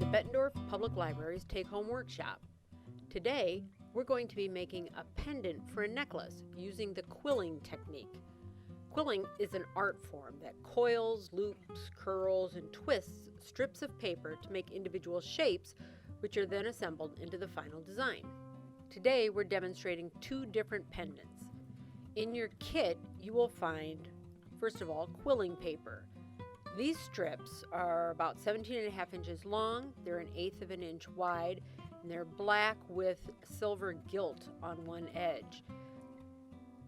the Bettendorf Public Library's Take-Home Workshop. Today, we're going to be making a pendant for a necklace using the quilling technique. Quilling is an art form that coils, loops, curls, and twists strips of paper to make individual shapes, which are then assembled into the final design. Today, we're demonstrating two different pendants. In your kit, you will find, first of all, quilling paper. These strips are about 17.5 inches long, they're 1/8 of an inch wide, and they're black with silver gilt on one edge.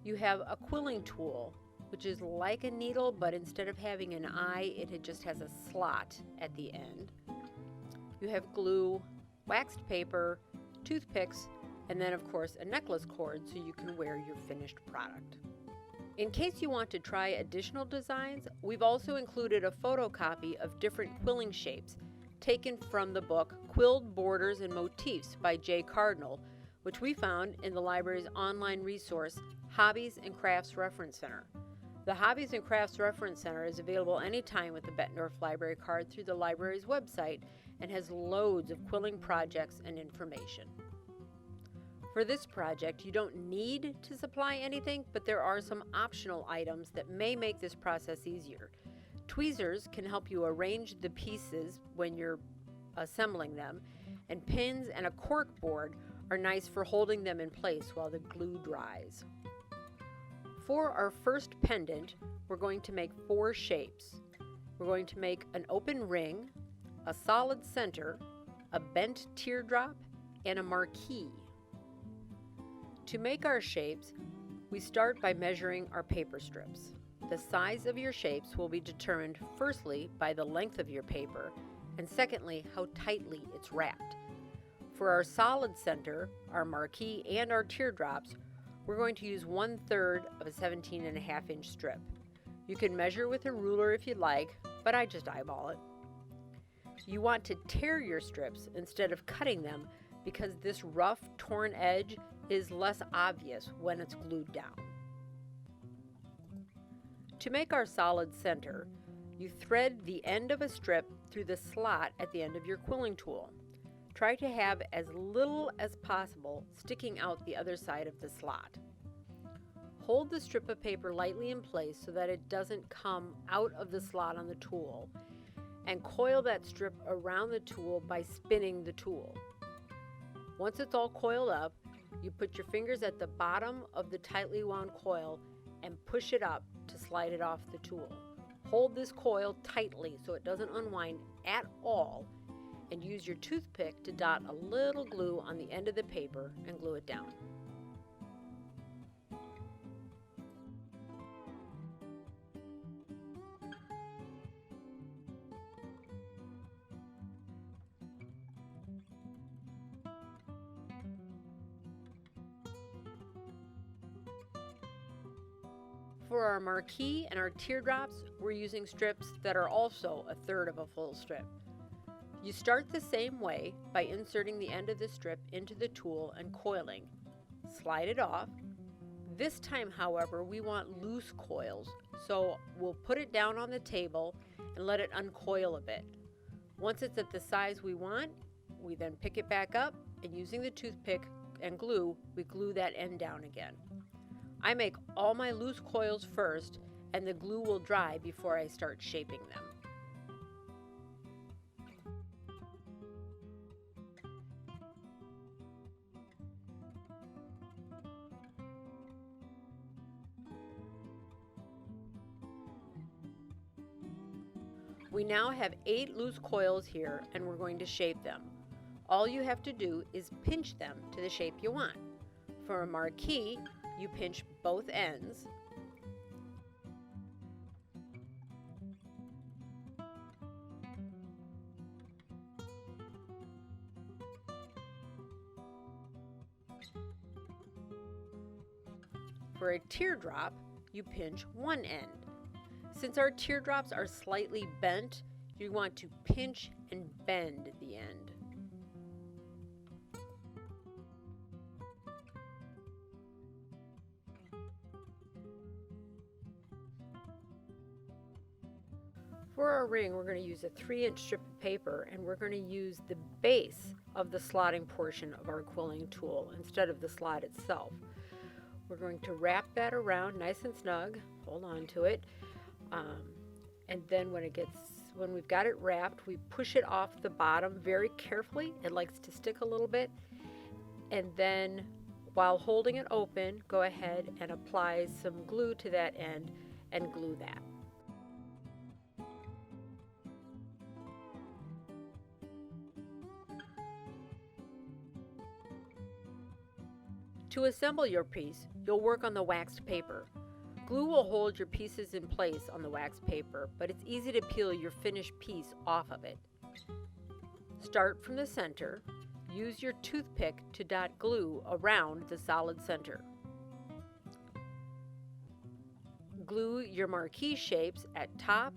You have a quilling tool, which is like a needle, but instead of having an eye, it just has a slot at the end. You have glue, waxed paper, toothpicks, and then of course a necklace cord so you can wear your finished product. In case you want to try additional designs, we've also included a photocopy of different quilling shapes taken from the book Quilled Borders and Motifs by J. Cardinal, which we found in the library's online resource, Hobbies and Crafts Reference Center. The Hobbies and Crafts Reference Center is available anytime with the Bettendorf Library card through the library's website and has loads of quilling projects and information. For this project, you don't need to supply anything, but there are some optional items that may make this process easier. Tweezers can help you arrange the pieces when you're assembling them, and pins and a cork board are nice for holding them in place while the glue dries. For our first pendant, we're going to make 4 shapes. We're going to make an open ring, a solid center, a bent teardrop, and a marquee. To make our shapes, we start by measuring our paper strips. The size of your shapes will be determined firstly by the length of your paper, and secondly, how tightly it's wrapped. For our solid center, our marquee, and our teardrops, we're going to use 1/3 of a 17.5 inch strip. You can measure with a ruler if you'd like, but I just eyeball it. You want to tear your strips instead of cutting them because this rough, torn edge is less obvious when it's glued down. To make our solid center, you thread the end of a strip through the slot at the end of your quilling tool. Try to have as little as possible sticking out the other side of the slot. Hold the strip of paper lightly in place so that it doesn't come out of the slot on the tool, and coil that strip around the tool by spinning the tool. Once it's all coiled up, you put your fingers at the bottom of the tightly wound coil and push it up to slide it off the tool. Hold this coil tightly so it doesn't unwind at all, and use your toothpick to dot a little glue on the end of the paper and glue it down. For our marquee and our teardrops, we're using strips that are also 1/3 of a full strip. You start the same way by inserting the end of the strip into the tool and coiling. Slide it off. This time, however, we want loose coils, so we'll put it down on the table and let it uncoil a bit. Once it's at the size we want, we then pick it back up, and using the toothpick and glue, we glue that end down again. I make all my loose coils first, and the glue will dry before I start shaping them. We now have 8 loose coils here, and we're going to shape them. All you have to do is pinch them to the shape you want. For a marquee, you pinch both ends. For a teardrop, you pinch one end. Since our teardrops are slightly bent, you want to pinch and bend the end. For our ring, we're going to use a 3-inch strip of paper, and we're going to use the base of the slotting portion of our quilling tool instead of the slot itself. We're going to wrap that around nice and snug, hold on to it, and then when we've got it wrapped, we push it off the bottom very carefully. It likes to stick a little bit, and then while holding it open, go ahead and apply some glue to that end and glue that. To assemble your piece, you'll work on the waxed paper. Glue will hold your pieces in place on the waxed paper, but it's easy to peel your finished piece off of it. Start from the center. Use your toothpick to dot glue around the solid center. Glue your marquee shapes at top,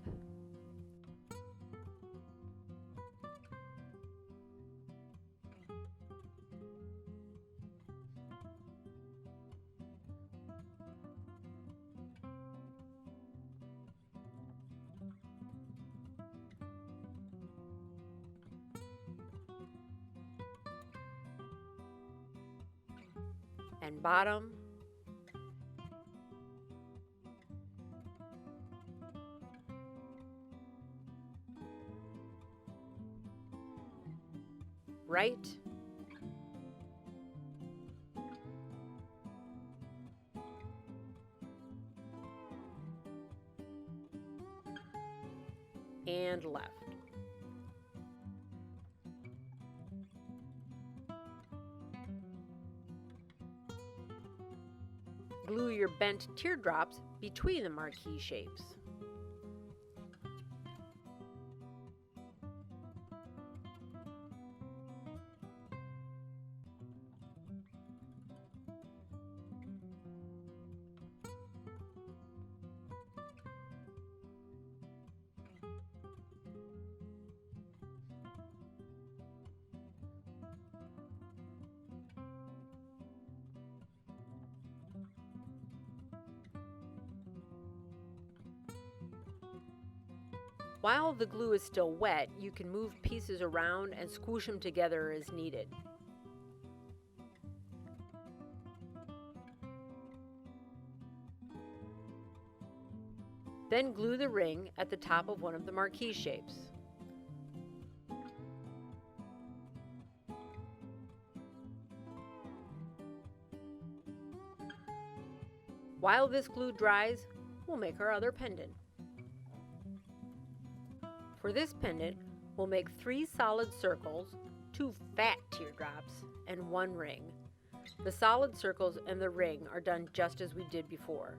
and bottom, right, and left. Glue your bent teardrops between the marquee shapes. While the glue is still wet, you can move pieces around and squish them together as needed. Then glue the ring at the top of one of the marquee shapes. While this glue dries, we'll make our other pendant. For this pendant, we'll make 3 solid circles, 2 fat teardrops, and 1 ring. The solid circles and the ring are done just as we did before.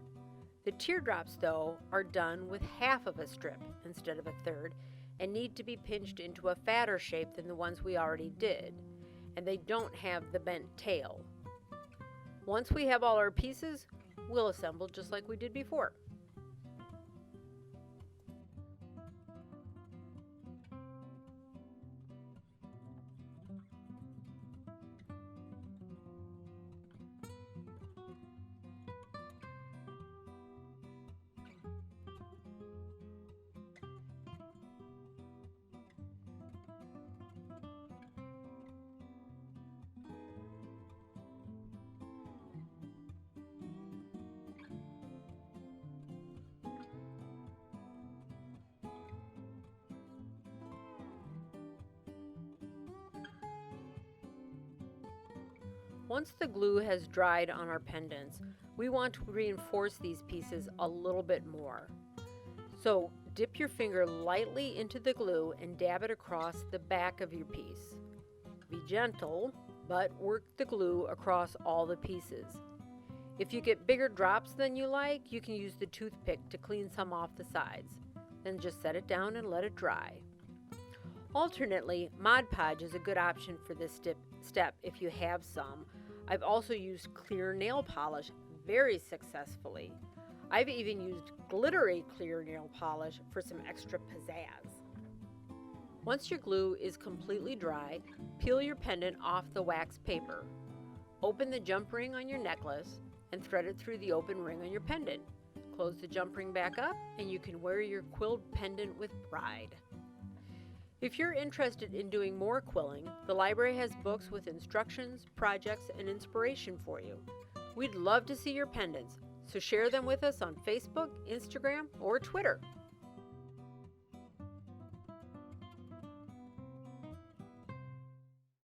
The teardrops, though, are done with half of a strip instead of a third and need to be pinched into a fatter shape than the ones we already did, and they don't have the bent tail. Once we have all our pieces, we'll assemble just like we did before. Once the glue has dried on our pendants, we want to reinforce these pieces a little bit more. So dip your finger lightly into the glue and dab it across the back of your piece. Be gentle, but work the glue across all the pieces. If you get bigger drops than you like, you can use the toothpick to clean some off the sides. Then just set it down and let it dry. Alternately, Mod Podge is a good option for this step if you have some. I've also used clear nail polish very successfully. I've even used glittery clear nail polish for some extra pizzazz. Once your glue is completely dry, peel your pendant off the wax paper. Open the jump ring on your necklace and thread it through the open ring on your pendant. Close the jump ring back up and you can wear your quilled pendant with pride. If you're interested in doing more quilling, the library has books with instructions, projects, and inspiration for you. We'd love to see your pendants, so share them with us on Facebook, Instagram, or Twitter.